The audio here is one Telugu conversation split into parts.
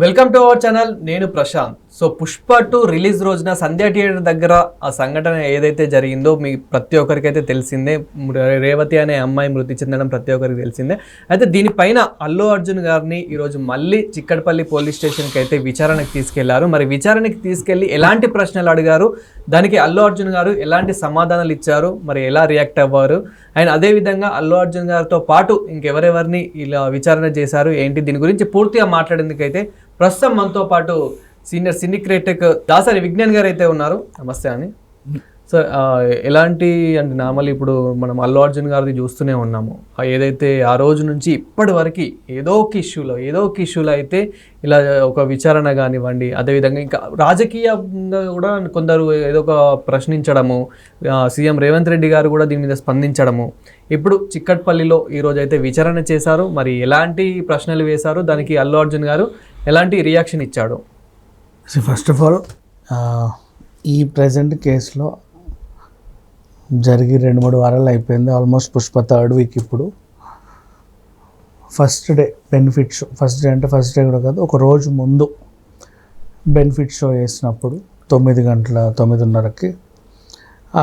Welcome to our channel. నేను ప్రశాంత్. సో పుష్ప 2 రిలీజ్ రోజున సంధ్యా థియేటర్ దగ్గర ఆ సంఘటన ఏదైతే జరిగిందో మీ ప్రతి ఒక్కరికైతే తెలిసిందే. రేవతి అనే అమ్మాయి మృతి చెందడం ప్రతి ఒక్కరికి తెలిసిందే. అయితే దీనిపైన అల్లు అర్జున్ గారిని ఈరోజు మళ్ళీ చిక్కడపల్లి పోలీస్ స్టేషన్కి అయితే విచారణకు తీసుకెళ్లారు. మరి విచారణకి తీసుకెళ్లి ఎలాంటి ప్రశ్నలు అడిగారు, దానికి అల్లు అర్జున్ గారు ఎలాంటి సమాధానాలు ఇచ్చారు, మరి ఎలా రియాక్ట్ అవ్వారు, అండ్ అదేవిధంగా అల్లు అర్జున్ గారితో పాటు ఇంకెవరెవరిని ఇలా విచారణ చేశారు ఏంటి, దీని గురించి పూర్తిగా మాట్లాడేందుకైతే ప్రస్తుతం మనతో పాటు senior cine critic Dasari Vignan గారు అయితే ఉన్నారు. నమస్తే అని సార్. ఎలాంటి అంటే నార్మల్ ఇప్పుడు మనం అల్లు అర్జున్ గారిది చూస్తూనే ఉన్నాము. ఏదైతే ఆ రోజు నుంచి ఇప్పటి వరకు ఏదో ఒక ఇష్యూలో అయితే ఇలా ఒక విచారణ కానివ్వండి, అదేవిధంగా ఇంకా రాజకీయంగా కూడా కొందరు ఏదో ఒక ప్రశ్నించడము, సీఎం రేవంత్ రెడ్డి గారు కూడా దీని మీద స్పందించడము, ఇప్పుడు చిక్కట్పల్లిలో ఈరోజు అయితే విచారణ చేశారు. మరి ఎలాంటి ప్రశ్నలు వేశారు, దానికి అల్లు అర్జున్ గారు ఎలాంటి రియాక్షన్ ఇచ్చాడు? ఫస్ట్ ఆఫ్ ఆల్ ఈ ప్రజెంట్ కేసులో జరిగి 2-3 వారాలు అయిపోయింది. Almost Pushpa 3rd week. ఇప్పుడు first day benefit show, first day కూడా కాదు, ఒక రోజు ముందు బెనిఫిట్ షో వేసినప్పుడు 9:30కి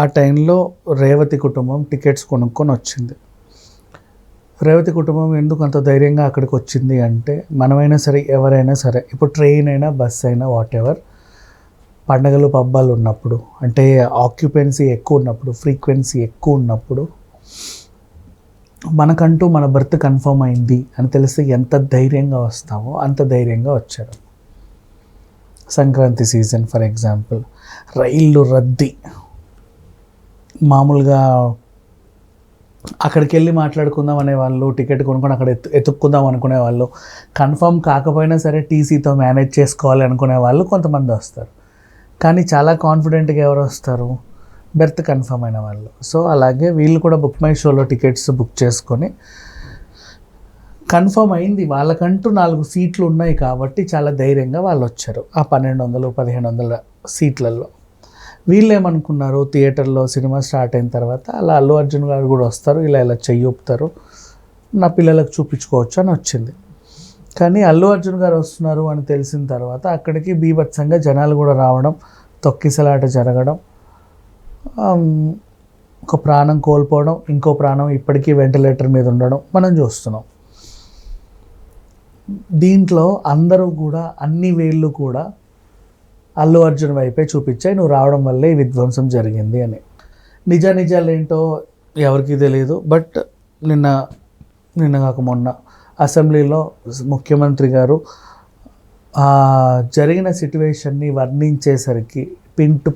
ఆ టైంలో రేవతి కుటుంబం టికెట్స్ కొనుక్కొని వచ్చింది. రేవతి కుటుంబం ఎందుకు అంత ధైర్యంగా అక్కడికి వచ్చింది అంటే, మనమైనా సరే ఎవరైనా సరే, ఇప్పుడు ట్రైన్ అయినా బస్ అయినా వాట్ ఎవర్, పండగలు పబ్బాలు ఉన్నప్పుడు, అంటే ఆక్యుపెన్సీ ఎక్కువ ఉన్నప్పుడు, ఫ్రీక్వెన్సీ ఎక్కువ ఉన్నప్పుడు, మనకంటూ మన బర్త్ కన్ఫర్మ్ అయింది అని తెలిస్తే ఎంత ధైర్యంగా వస్తామో అంత ధైర్యంగా వచ్చారు. సంక్రాంతి సీజన్ ఫర్ ఎగ్జాంపుల్, రైళ్ళు రద్దీ, మామూలుగా అక్కడికి వెళ్ళి మాట్లాడుకుందాం అనేవాళ్ళు, టికెట్ కొనుక్కొని అక్కడ ఎత్తుక్కుందాం అనుకునే వాళ్ళు, కన్ఫర్మ్ కాకపోయినా సరే టీసీతో మేనేజ్ చేసుకోవాలి అనుకునే వాళ్ళు కొంతమంది వస్తారు. కానీ చాలా కాన్ఫిడెంట్గా ఎవరు వస్తారు? బెర్త్ కన్ఫర్మ్ అయిన వాళ్ళు. సో అలాగే వీళ్ళు కూడా బుక్ మై షోలో టికెట్స్ బుక్ చేసుకొని కన్ఫర్మ్ అయింది, వాళ్ళకంటూ 4 సీట్లు ఉన్నాయి కాబట్టి చాలా ధైర్యంగా వాళ్ళు వచ్చారు. ఆ 1200-1500 సీట్లలో వీళ్ళు ఏమనుకున్నారు, థియేటర్లో సినిమా స్టార్ట్ అయిన తర్వాత అలా అల్లు అర్జున్ గారు కూడా వస్తారు, ఇలా చెయ్యి ఊపుతారు, నా పిల్లలకు చూపించుకోవచ్చు అని వచ్చింది. కానీ అల్లు అర్జున్ గారు వస్తున్నారు అని తెలిసిన తర్వాత అక్కడికి బీభత్సంగా జనాలు కూడా రావడం, తొక్కిసలాట జరగడం, ఒక ప్రాణం కోల్పోవడం, ఇంకో ప్రాణం ఇప్పటికీ వెంటిలేటర్ మీద ఉండడం మనం చూస్తున్నాం. దీంట్లో అందరూ కూడా అన్ని వేళ్ళు కూడా అల్లు అర్జున్ వైపే చూపించాయి, నువ్వు రావడం వల్లే ఈ విధ్వంసం జరిగింది అని. నిజాలు ఏంటో ఎవరికీ తెలియదు. బట్ నిన్న కాక మొన్న అసెంబ్లీలో ముఖ్యమంత్రి గారు జరిగిన సిట్యువేషన్ని వర్ణించేసరికి పిన్ టు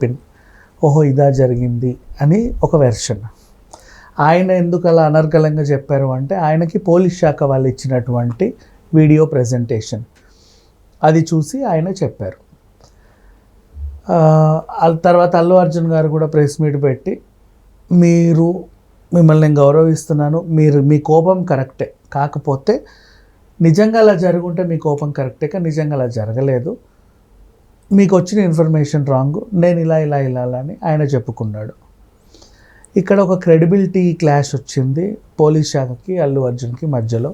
పిన్ ఓహో ఇదా జరిగింది అని ఒక వెర్షన్. ఆయన ఎందుకు అలా అనర్గళంగా చెప్పారు అంటే, ఆయనకి పోలీస్ శాఖ వాళ్ళు ఇచ్చినటువంటి వీడియో ప్రెజెంటేషన్ అది చూసి ఆయన చెప్పారు. తర్వాత అల్లు అర్జున్ గారు కూడా ప్రెస్ మీట్ పెట్టి, మిమ్మల్ని నేను గౌరవిస్తున్నాను, మీ కోపం కరెక్టే, కాకపోతే నిజంగా అలా జరుగుంటే మీ కోపం కరెక్టే, కానీ నిజంగా అలా జరగలేదు, మీకు వచ్చిన ఇన్ఫర్మేషన్ రాంగ్, నేను ఇలా అని ఆయన చెప్పుకున్నాడు. ఇక్కడ ఒక క్రెడిబిలిటీ క్లాష్ వచ్చింది పోలీస్ శాఖకి అల్లు అర్జున్కి మధ్యలో.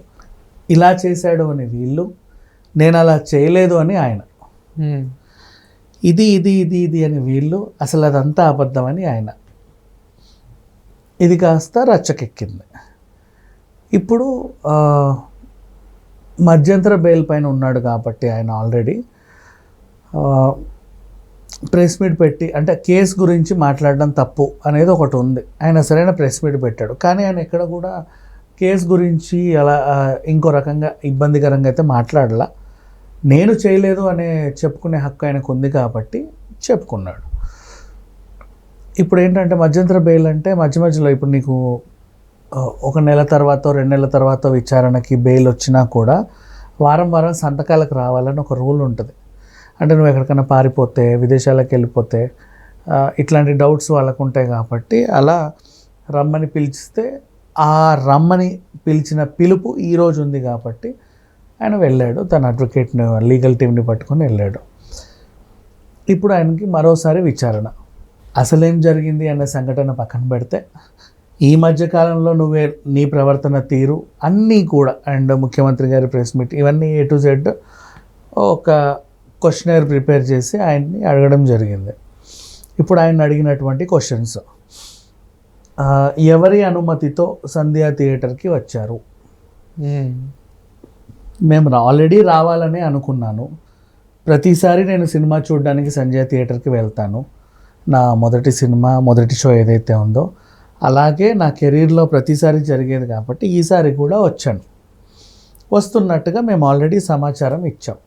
ఇలా చేశాడు అని వీళ్ళు, నేను అలా చేయలేదు అని ఆయన, ఇది అని వీళ్ళు, అసలు అదంతా అబద్ధమని ఆయన. ఇది కాస్త రచ్చకెక్కింది. ఇప్పుడు మధ్యంతర బెయిల్ పైన ఉన్నాడు కాబట్టి ఆయన ఆల్రెడీ ప్రెస్ మీట్ పెట్టి, అంటే కేసు గురించి మాట్లాడడం తప్పు అనేది ఒకటి ఉంది, ఆయన సరైన ప్రెస్ మీట్ పెట్టాడు. కానీ ఆయన ఎక్కడ కూడా కేసు గురించి అలా ఇంకో రకంగా ఇబ్బందికరంగా అయితే మాట్లాడలా. నేను చేయలేదు అనే చెప్పుకునే హక్కు ఆయనకు ఉంది కాబట్టి చెప్పుకున్నాడు. ఇప్పుడు ఏంటంటే మధ్యంతర బెయిల్ అంటే మధ్యలో ఇప్పుడు నీకు 1 నెల తర్వాత 2 నెలల తర్వాత విచారణకి బెయిల్ వచ్చినా కూడా వారం సంతకాలకు రావాలని ఒక రూల్ ఉంటుంది. అంటే నువ్వు ఎక్కడికైనా పారిపోతే, విదేశాలకు వెళ్ళిపోతే, ఇట్లాంటి డౌట్స్ వాళ్ళకు ఉంటాయి కాబట్టి అలా రమ్మని పిలిస్తే, ఆ రమ్మని పిలిచిన పిలుపు ఈరోజు ఉంది కాబట్టి ఆయన వెళ్ళాడు, తన అడ్వకేట్ని లీగల్ టీమ్ని పట్టుకొని వెళ్ళాడు. ఇప్పుడు ఆయనకి మరోసారి విచారణ. అసలేం జరిగింది అనే సంఘటన పక్కన పెడితే, ఈ మధ్యకాలంలో నీ ప్రవర్తన తీరు అన్నీ కూడా, అండ్ ముఖ్యమంత్రి గారి ప్రెస్ మీట్, ఇవన్నీ A to Z ఒక క్వశ్చనర్ ప్రిపేర్ చేసి ఆయన్ని అడగడం జరిగింది. ఇప్పుడు ఆయన అడిగినటువంటి క్వశ్చన్స్: ఎవరి అనుమతితో సంధ్యా థియేటర్కి వచ్చారు? మేము ఆల్రెడీ రావాలని అనుకున్నాను. ప్రతిసారి నేను సినిమా చూడడానికి సంధ్యా థియేటర్కి వెళ్తాను. నా మొదటి సినిమా, మొదటి షో ఏదైతే ఉందో అలాగే నా కెరీర్లో ప్రతిసారి జరిగేది కాబట్టి ఈసారి కూడా వచ్చాను. వస్తున్నట్టుగా మేము ఆల్రెడీ సమాచారం ఇచ్చాం.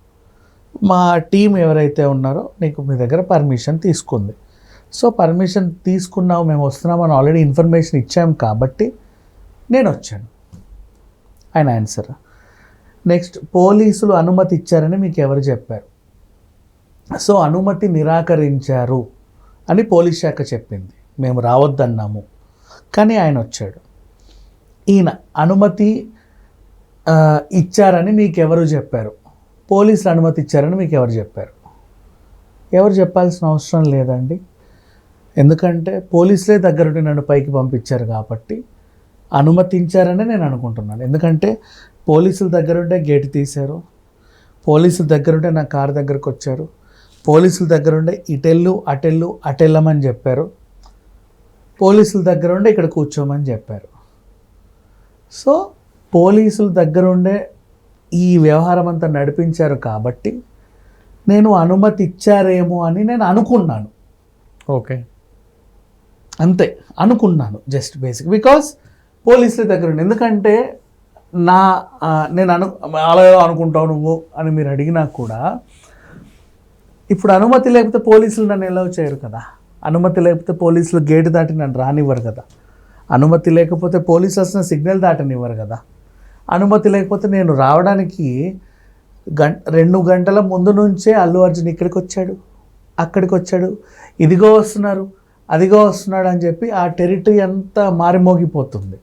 మా టీం ఎవరైతే ఉన్నారో నీకు మీ దగ్గర పర్మిషన్ తీసుకుంది. సో పర్మిషన్ తీసుకున్నాము, మేము వస్తున్నామని ఆల్రెడీ ఇన్ఫర్మేషన్ ఇచ్చాము కాబట్టి నేను వచ్చాను. ఆయన ఆన్సర్. నెక్స్ట్, పోలీసులు అనుమతి ఇచ్చారని మీకు ఎవరు చెప్పారు? సో అనుమతి నిరాకరించారు అని పోలీస్ శాఖ చెప్పింది. మేము రావద్దన్నాము కానీ ఆయన వచ్చాడు. ఈయన అనుమతి ఇచ్చారని మీకు ఎవరు చెప్పారు? పోలీసులు అనుమతి ఇచ్చారని మీకు ఎవరు చెప్పారు? ఎవరు చెప్పాల్సిన అవసరం లేదండి. ఎందుకంటే పోలీసులే దగ్గరుండి నన్ను పైకి పంపించారు కాబట్టి అనుమతించారని నేను అనుకుంటున్నాను. ఎందుకంటే పోలీసుల దగ్గరుండే గేట్ తీశారు, పోలీసుల దగ్గరుండే నా కారు దగ్గరకు వచ్చారు, పోలీసుల దగ్గరుండే ఇటెళ్ళు అటెళ్ళమని చెప్పారు, పోలీసుల దగ్గరుండే ఇక్కడ కూర్చోమని చెప్పారు. సో పోలీసుల దగ్గరుండే ఈ వ్యవహారం అంతా నడిపించారు కాబట్టి నేను అనుమతి ఇచ్చారేమో అని నేను అనుకున్నాను. ఓకే, అంతే, అనుకున్నాను. జస్ట్ బేసిక్ బికాస్ పోలీసుల దగ్గర ఉండి. ఎందుకంటే నేను అలా అనుకుంటావు నువ్వు అని మీరు అడిగినా కూడా ఇప్పుడు అనుమతి లేకపోతే పోలీసులు నన్ను ఎలా చేయరు కదా. అనుమతి లేకపోతే పోలీసులు గేటు దాటి నన్ను రానివ్వరు కదా. అనుమతి లేకపోతే పోలీసులు వస్తున్న సిగ్నల్ దాటనివ్వరు కదా. అనుమతి లేకపోతే నేను రావడానికి 2 గంటల ముందు నుంచే అల్లు అర్జున్ ఇక్కడికి వచ్చాడు, అక్కడికి వచ్చాడు, ఇదిగో వస్తున్నారు, అదిగో వస్తున్నాడు అని చెప్పి ఆ టెరిటరీ అంతా మారిమోగిపోతుంది.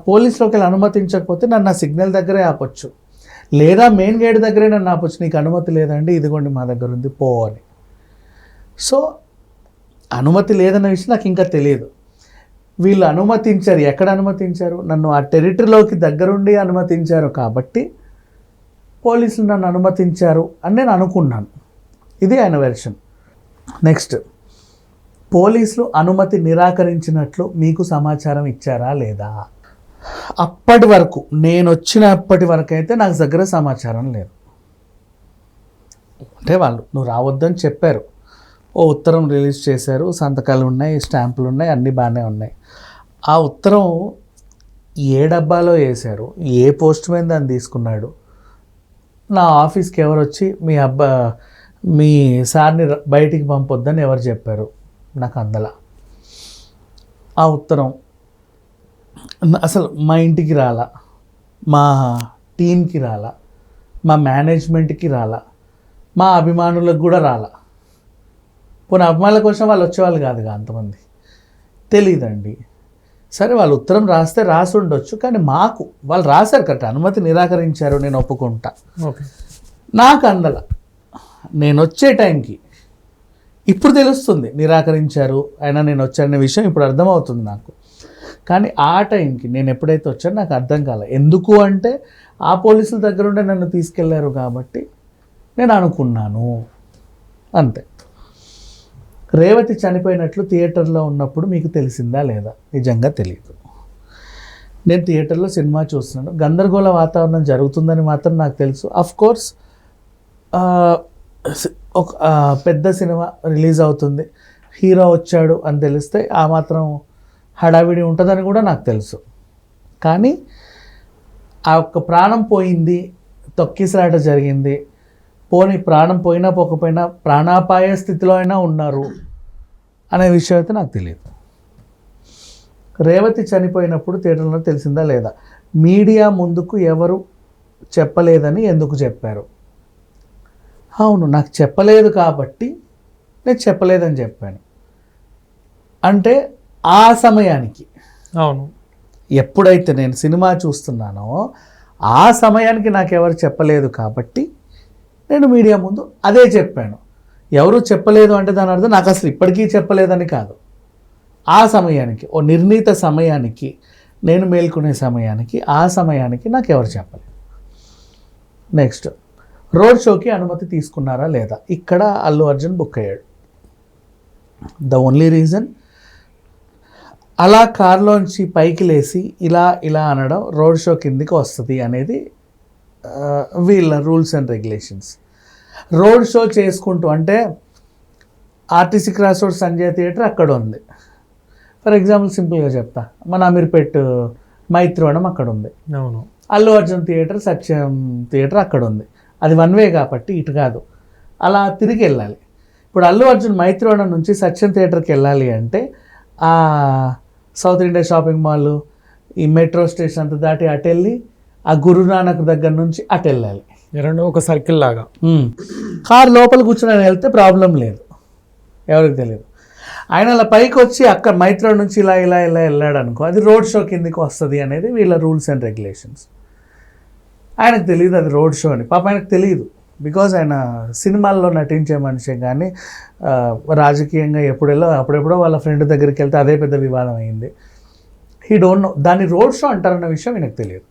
పోలీసులోకి వెళ్ళి అనుమతించకపోతే నన్ను ఆ సిగ్నల్ దగ్గరే ఆపొచ్చు, లేదా మెయిన్ గేట్ దగ్గరే నన్ను ఆపొచ్చు. నీకు అనుమతి లేదండి, ఇదిగోండి మా దగ్గర ఉంది, పో అని. సో అనుమతి లేదన్న విషయం నాకు ఇంకా తెలియదు. వీళ్ళు అనుమతించారు. ఎక్కడ అనుమతించారు? నన్ను ఆ టెరిటరీలోకి దగ్గరుండి అనుమతించారు కాబట్టి పోలీసులు నన్ను అనుమతించారు అని నేను అనుకున్నాను. ఇది ఆయన వెర్షన్. నెక్స్ట్, పోలీసులు అనుమతి నిరాకరించినట్లు మీకు సమాచారం ఇచ్చారా లేదా? అప్పటి వరకు, నేను వచ్చినప్పటి వరకు అయితే నాకు దగ్గర సమాచారం లేదు. అంటే వాళ్ళు నువ్వు రావద్దని చెప్పారు, ఓ ఉత్తరం రిలీజ్ చేశారు, సంతకాలు ఉన్నాయి, స్టాంపులు ఉన్నాయి, అన్నీ బాగానే ఉన్నాయి. ఆ ఉత్తరం ఏ డబ్బాలో వేశారు, ఏ పోస్ట్ మ్యాన్ దాన్ని తీసుకున్నాడు, నా ఆఫీస్కి ఎవరు వచ్చి మీ సార్ని బయటికి పంపొద్దని ఎవరు చెప్పారు? నాకు అందలా. ఆ ఉత్తరం అసలు మా ఇంటికి రాలా, మా టీంకి రాలా, మా మేనేజ్మెంట్కి రాలా, మా అభిమానులకు కూడా రాలా. పోనీ అభిమానుల కోసం వాళ్ళు వచ్చేవాళ్ళు కాదుగా అంతమంది, తెలియదండి. సరే, వాళ్ళు ఉత్తరం రాసి ఉండొచ్చు, కానీ మాకు వాళ్ళు రాశారు కరెక్ట్, అనుమతి నిరాకరించారు, నేను ఒప్పుకుంటా. ఓకే, నాకు అందల నేను వచ్చే టైంకి ఇప్పుడు తెలుస్తుంది నిరాకరించారు, అయినా నేను వచ్చాననే విషయం ఇప్పుడు అర్థమవుతుంది నాకు. కానీ ఆ టైంకి నేను ఎప్పుడైతే వచ్చానో నాకు అర్థం కాలే. ఎందుకు అంటే ఆ పోలీసుల దగ్గర ఉండే నన్ను తీసుకెళ్లారు కాబట్టి నేను అనుకున్నాను, అంతే. రేవతి చనిపోయినట్లు థియేటర్లో ఉన్నప్పుడు మీకు తెలిసిందా లేదా? నిజంగా తెలియదు. నేను థియేటర్లో సినిమా చూస్తున్నాను, గందరగోళ వాతావరణం జరుగుతుందని మాత్రం నాకు తెలుసు. అఫ్కోర్స్ ఒక పెద్ద సినిమా రిలీజ్ అవుతుంది, హీరో వచ్చాడు అని తెలిస్తే ఆ మాత్రం హడావిడి ఉంటుందని కూడా నాకు తెలుసు. కానీ ఆ ఒక్క ప్రాణం పోయింది, తొక్కిసలాట జరిగింది, పోనీ ప్రాణం పోయినా పోకపోయినా ప్రాణాపాయ స్థితిలో అయినా ఉన్నారు అనే విషయం అయితే నాకు తెలియదు. రేవతి చనిపోయినప్పుడు థియేటర్లో తెలిసిందా లేదా? మీడియా ముందుకు ఎవరు చెప్పలేదని ఎందుకు చెప్పారు? అవును, నాకు చెప్పలేదు కాబట్టి నేను చెప్పలేదని చెప్పాను. అంటే ఆ సమయానికి, అవును, ఎప్పుడైతే నేను సినిమా చూస్తున్నానో ఆ సమయానికి నాకు ఎవరు చెప్పలేదు కాబట్టి నేను మీడియా ముందు అదే చెప్పాను. ఎవరు చెప్పలేదు అంటే దాని అర్థం నాకు అసలు ఇప్పటికీ చెప్పలేదని కాదు. ఆ సమయానికి, ఓ నిర్ణీత సమయానికి, నేను మేల్కొనే సమయానికి, ఆ సమయానికి నాకు ఎవరు చెప్పలేదు. నెక్స్ట్, రోడ్ షోకి అనుమతి తీసుకున్నారా లేదా? ఇక్కడ అల్లు అర్జున్ బుక్ అయ్యాడు. ద ఓన్లీ రీజన్, అలా కార్లోంచి పైకి లేసి ఇలా అనడం రోడ్ షో కిందికి వస్తుంది అనేది వీళ్ళ rules and regulations. Road show చేసుకుంటూ అంటే RTC cross road Sanjay theatre అక్కడ ఉంది. ఫర్ ఎగ్జాంపుల్ సింపుల్గా చెప్తా, మన అమీర్పేట్ మైత్రివనం అక్కడ ఉంది. అవును. అల్లు అర్జున్ థియేటర్, సత్యం థియేటర్ అక్కడ ఉంది. అది వన్ వే కాబట్టి ఇటు కాదు, అలా తిరిగి వెళ్ళాలి. ఇప్పుడు అల్లు అర్జున్ మైత్రివనం నుంచి సత్యం థియేటర్కి వెళ్ళాలి అంటే ఆ సౌత్ ఇండియా షాపింగ్ మాల్, ఈ మెట్రో స్టేషన్ అంతా దాటి అటు వెళ్ళి ఆ గురునానక్ దగ్గర నుంచి అటు వెళ్ళాలి. రెండు ఒక సర్కిల్ లాగా. కార్ లోపల కూర్చొని వెళ్తే ప్రాబ్లం లేదు, ఎవరికి తెలియదు. ఆయన అలా పైకి వచ్చి అక్కడ మైత్రివనం నుంచి ఇలా వెళ్ళాడు అనుకో, అది రోడ్ షో కిందకి వస్తుంది అనేది వీళ్ళ రూల్స్ అండ్ రెగ్యులేషన్స్. ఆయనకు తెలియదు అది రోడ్ షో అని. పాప ఆయనకు తెలియదు, బికాజ్ ఆయన సినిమాల్లో నటించే మనిషే. కానీ రాజకీయంగా అప్పుడెప్పుడో వాళ్ళ ఫ్రెండ్ దగ్గరికి వెళ్తే అదే పెద్ద వివాదం అయింది. హీ డోంట్ నో దాన్ని రోడ్ షో అంటారన్న విషయం ఆయనకు తెలియదు.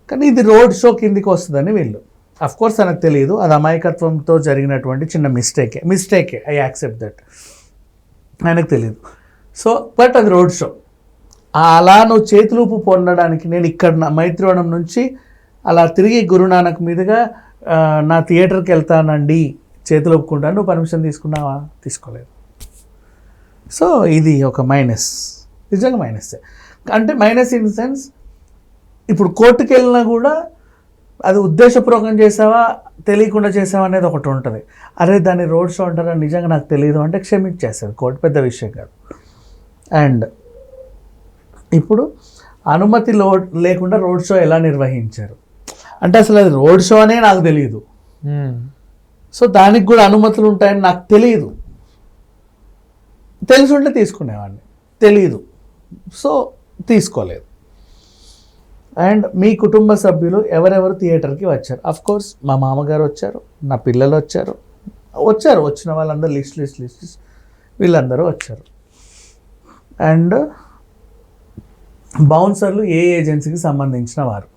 కానీ ఇది రోడ్ షో కిందికి వస్తుందని వీళ్ళు, అఫ్కోర్స్ ఆయనకు తెలియదు. అది అమాయకత్వంతో జరిగినటువంటి చిన్న మిస్టేకే, ఐ యాక్సెప్ట్ దట్. ఆయనకు తెలియదు. సో బట్ అది రోడ్ షో. అలా నువ్వు చేతులూపు పొందడానికి నేను ఇక్కడ మైత్రివనం నుంచి అలా తిరిగి గురునానక్ మీదుగా నా థియేటర్కి వెళ్తానండి, చేతులు ఒప్పుకుంటాను, నువ్వు పర్మిషన్ తీసుకున్నావా? తీసుకోలేదు. సో ఇది ఒక మైనస్, నిజంగా మైనస్సే. అంటే మైనస్ ఇన్ సెన్స్, ఇప్పుడు కోర్టుకి వెళ్ళినా కూడా అది ఉద్దేశపూర్వకం చేసావా తెలియకుండా చేసావా అనేది ఒకటి ఉంటుంది. అరే దాన్ని రోడ్ షో అంటారని నిజంగా నాకు తెలియదు అంటే క్షమించేస్తుంది కోర్టు, పెద్ద విషయం కాదు. అండ్ ఇప్పుడు అనుమతి లేకుండా రోడ్ షో ఎలా నిర్వహించారు అంటే అసలు అది రోడ్ షో అనే నాకు తెలియదు. సో దానికి కూడా అనుమతులు ఉంటాయని నాకు తెలియదు. తెలిసి ఉంటే తీసుకునేవాడిని, తెలియదు, సో తీసుకోలేదు. అండ్ మీ కుటుంబ సభ్యులు ఎవరెవరు థియేటర్కి వచ్చారు? అఫ్కోర్స్ మా మామగారు వచ్చారు, నా పిల్లలు వచ్చారు. వచ్చిన వాళ్ళందరూ లిస్ట్ వీళ్ళందరూ వచ్చారు. అండ్ బౌన్సర్లు ఏ ఏజెన్సీకి సంబంధించిన వారు,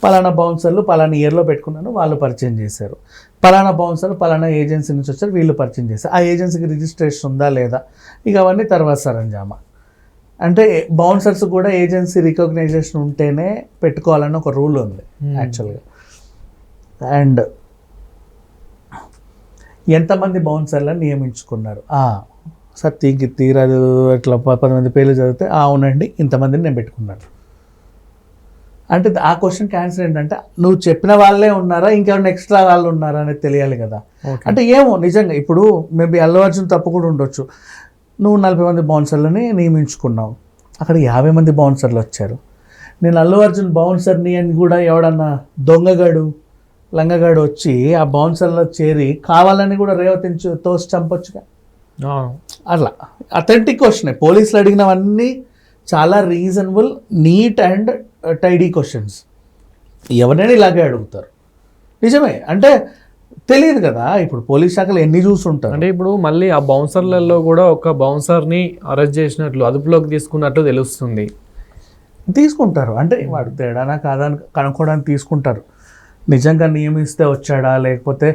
పలానా బౌన్సర్లు పలానా ఇయర్లో పెట్టుకున్నాను, వాళ్ళు పరిచయం చేశారు. పలానా బౌన్సర్లు పలానా ఏజెన్సీ నుంచి వచ్చారు, వీళ్ళు పరిచయం చేశారు. ఆ ఏజెన్సీకి రిజిస్ట్రేషన్ ఉందా లేదా, ఇక అవన్నీ తర్వాత సరంజామా. అంటే బౌన్సర్స్ కూడా ఏజెన్సీ రికగ్నైజేషన్ ఉంటేనే పెట్టుకోవాలని ఒక రూల్ ఉంది యాక్చువల్గా. అండ్ ఎంతమంది బౌన్సర్లను నియమించుకున్నారు? సార్ తీరదు ఇట్లా 10 మంది పేర్లు చదివితే అవునండి ఇంతమందిని నేను పెట్టుకున్నాను అంటే ఆ క్వశ్చన్కి ఆన్సర్ ఏంటంటే నువ్వు చెప్పిన వాళ్ళే ఉన్నారా, ఇంకెవరైనా ఎక్స్ట్రా వాళ్ళు ఉన్నారా అనేది తెలియాలి కదా. అంటే ఏమో నిజంగా ఇప్పుడు మేబీ అల్లు అర్జున్ తప్పు కూడా ఉండొచ్చు. నువ్వు 40 మంది బౌన్సర్లని నియమించుకున్నావు, అక్కడ 50 మంది బౌన్సర్లు వచ్చారు. నేను అల్లు అర్జున్ బౌన్సర్ని అని కూడా ఎవడన్నా దొంగగాడు లంగగాడు వచ్చి ఆ బౌన్సర్లో చేరి కావాలని కూడా రేవతించు తోసి చంపొచ్చుగా. అట్లా అథెంటిక్ క్వశ్చన్. పోలీసులు అడిగినవన్నీ చాలా reasonable, neat and tidy questions. ఎవరైనా ఇలాగే అడుగుతారు. నిజమే, అంటే తెలియదు కదా ఇప్పుడు పోలీస్ శాఖలు ఎన్ని చూస్తుంటారు. అంటే ఇప్పుడు మళ్ళీ ఆ బౌన్సర్లలో కూడా ఒక బౌన్సర్ని అరెస్ట్ చేసినట్లు అదుపులోకి తీసుకున్నట్టు తెలుస్తుంది. తీసుకుంటారు అంటే వాడు తేడానా కాదా కనుక్కోవడానికి తీసుకుంటారు. నిజంగా నియమిస్తే వచ్చాడా, లేకపోతే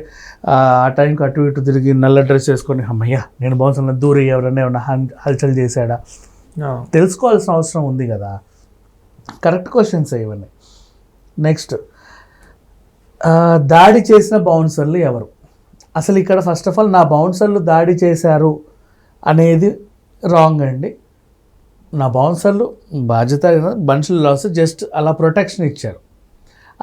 ఆ టైంకి అటు ఇటు తిరిగి నల్ల డ్రెస్ వేసుకొని అమ్మయ్య నేను బౌన్సర్లను దూరి ఎవరైనా ఏమన్నా హల్చల్ చేశాడా తెలుసుకోవాల్సిన అవసరం ఉంది కదా. కరెక్ట్ క్వశ్చన్స్ ఇవన్నీ. నెక్స్ట్, దాడి చేసిన బౌన్సర్లు ఎవరు? అసలు ఇక్కడ ఫస్ట్ ఆఫ్ ఆల్ నా బౌన్సర్లు దాడి చేశారు అనేది రాంగ్ అండి. నా బౌన్సర్లు బాధ్యత మనుషులు లాస్ జస్ట్ అలా ప్రొటెక్షన్ ఇచ్చారు,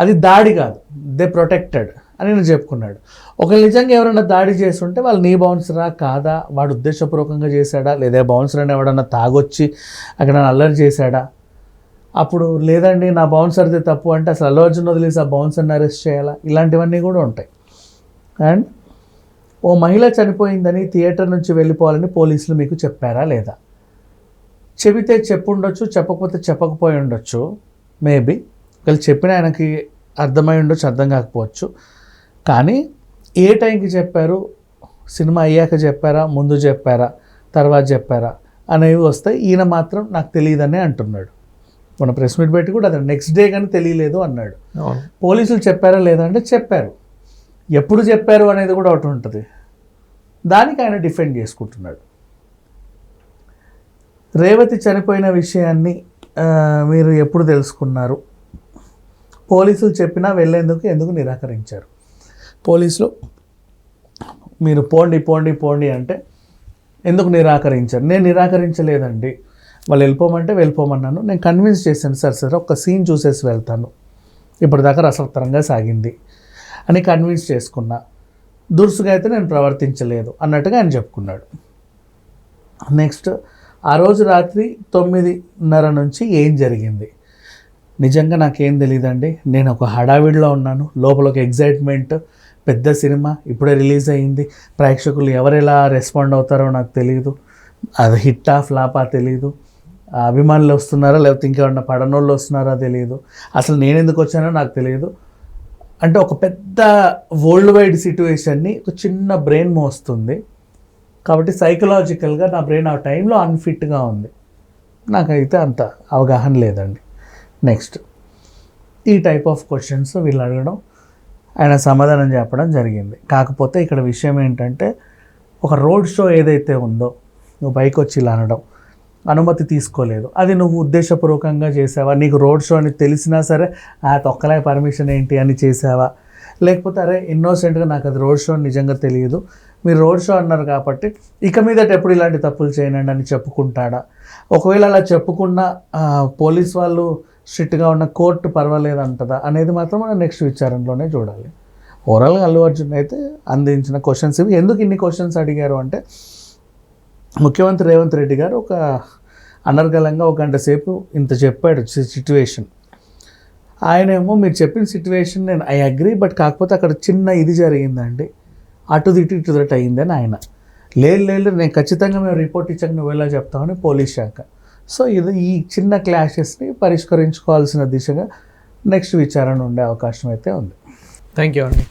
అది దాడి కాదు, దే ప్రొటెక్టెడ్ అని నేను చెప్పుకున్నాడు. ఒకవేళ నిజంగా ఎవరైనా దాడి చేస్తుంటే వాళ్ళు నీ బౌన్సరా కాదా, వాడు ఉద్దేశపూర్వకంగా చేశాడా, లేదా బౌన్సర్ అని ఎవడన్నా తాగొచ్చి అక్కడ అల్లరి చేశాడా, అప్పుడు లేదండి నా బౌన్సర్ది తప్పు అంటే అసలు అల్లు అర్జున్ వదిలేసి ఆ బౌన్సర్ని అరెస్ట్ చేయాలా, ఇలాంటివన్నీ కూడా ఉంటాయి. అండ్ ఓ మహిళ చనిపోయిందని థియేటర్ నుంచి వెళ్ళిపోవాలని పోలీసులు మీకు చెప్పారా లేదా? చెబితే చెప్పుండొచ్చు, చెప్పకపోతే చెప్పకపోయి ఉండొచ్చు. మేబీ ఒకవేళ చెప్పిన ఆయనకి అర్థమై ఉండొచ్చు, అర్థం కాకపోవచ్చు. కానీ ఏ టైంకి చెప్పారు, సినిమా అయ్యాక చెప్పారా, ముందు చెప్పారా, తర్వాత చెప్పారా అనేవి వస్తాయి. ఈయన మాత్రం నాకు తెలియదనే అంటున్నాడు. మన ప్రెస్ మీట్ పెట్టి కూడా అదే నెక్స్ట్ డే కానీ తెలియలేదు అన్నాడు. పోలీసులు చెప్పారా లేదా అంటే చెప్పారు. ఎప్పుడు చెప్పారు అనేది కూడా ఒకటి ఉంటుంది. దానికి ఆయన డిఫెండ్ చేసుకుంటున్నాడు. రేవతి చనిపోయిన విషయాన్ని మీరు ఎప్పుడు తెలుసుకున్నారు? పోలీసులు చెప్పినా వెళ్ళేందుకు ఎందుకు నిరాకరించారు? పోలీసులు మీరు పోండి పోండి పోండి అంటే ఎందుకు నిరాకరించారు? నేను నిరాకరించలేదండి, వాళ్ళు వెళ్ళిపోమంటే వెళ్ళిపోమన్నాను, నేను కన్విన్స్ చేశాను, సరే ఒక సీన్ చూసేసి వెళ్తాను, ఇప్పటిదాకా రసవత్తరంగా సాగింది అని కన్విన్స్ చేసుకున్నా, దురుసుగా అయితే నేను ప్రవర్తించలేదు అన్నట్టుగా ఆయన చెప్పుకున్నాడు. నెక్స్ట్, ఆ రోజు రాత్రి 9:30 నుంచి ఏం జరిగింది? నిజంగా నాకేం తెలియదండి, నేను ఒక హడావిడిలో ఉన్నాను, లోపల ఒక ఎగ్జైట్మెంట్, పెద్ద సినిమా ఇప్పుడే రిలీజ్ అయ్యింది, ప్రేక్షకులు ఎవరెలా రెస్పాండ్ అవుతారో నాకు తెలియదు, అది హిట్టా ఫ్లాపా తెలియదు, అభిమానులు వస్తున్నారా లేకపోతే ఇంకేమన్నా పడనోళ్ళు వస్తున్నారా తెలియదు, అసలు నేను ఎందుకు వచ్చానో నాకు తెలియదు. అంటే ఒక పెద్ద వరల్డ్ వైడ్ సిట్యుయేషన్ని ఒక చిన్న బ్రెయిన్ మోస్తుంది. కాబట్టి సైకలాజికల్గా నా బ్రెయిన్ ఆ టైంలో అన్ఫిట్గా ఉంది, నాకైతే అంత అవగాహన లేదండి. నెక్స్ట్, ఈ టైప్ ఆఫ్ క్వశ్చన్స్ వీళ్ళు అడగడం, ఆయన సమాధానం చెప్పడం జరిగింది. కాకపోతే ఇక్కడ విషయం ఏంటంటే, ఒక రోడ్ షో ఏదైతే ఉందో, నువ్వు బైక్ వచ్చి ఇలా అనడం, అనుమతి తీసుకోలేదు, అది నువ్వు ఉద్దేశపూర్వకంగా చేసావా? నీకు రోడ్ షో అని తెలిసినా సరే తొక్కలే పర్మిషన్ ఏంటి అని చేసావా? లేకపోతే అరే ఇన్నోసెంట్గా నాకు అది రోడ్ షో నిజంగా తెలియదు, మీరు రోడ్ షో అన్నారు కాబట్టి ఇక మీదట ఎప్పుడు ఇలాంటి తప్పులు చేయనండి అని చెప్పుకుంటాడా? ఒకవేళ అలా చెప్పుకున్న పోలీస్ వాళ్ళు స్ట్రిక్ట్గా ఉన్న కోర్టు పర్వాలేదు అంటదా అనేది మాత్రం మనం నెక్స్ట్ విచారణలోనే చూడాలి. ఓవరాల్గా అల్లు అర్జున్ అయితే అందించిన క్వశ్చన్స్ ఇవి. ఎందుకు ఇన్ని క్వశ్చన్స్ అడిగారు అంటే, ముఖ్యమంత్రి రేవంత్ రెడ్డి గారు ఒక అనర్గళంగా 1 గంట సేపు ఇంత చెప్పాడు సిట్యువేషన్. ఆయనేమో మీరు చెప్పిన సిట్యువేషన్ నేను ఐ అగ్రీ, బట్ కాకపోతే అక్కడ చిన్న ఇది జరిగిందండి, అటు దట్ అయిందని ఆయన. లేదు నేను ఖచ్చితంగా మేము రిపోర్ట్ ఇచ్చాక నువ్వు ఎలా చెప్తామని పోలీస్ శాఖ. సో ఇది ఈ చిన్న క్లాషెస్ని పరిష్కరించుకోవాల్సిన దిశగా నెక్స్ట్ విచారణ ఉండే అవకాశం అయితే ఉంది. థ్యాంక్ యూ అండి.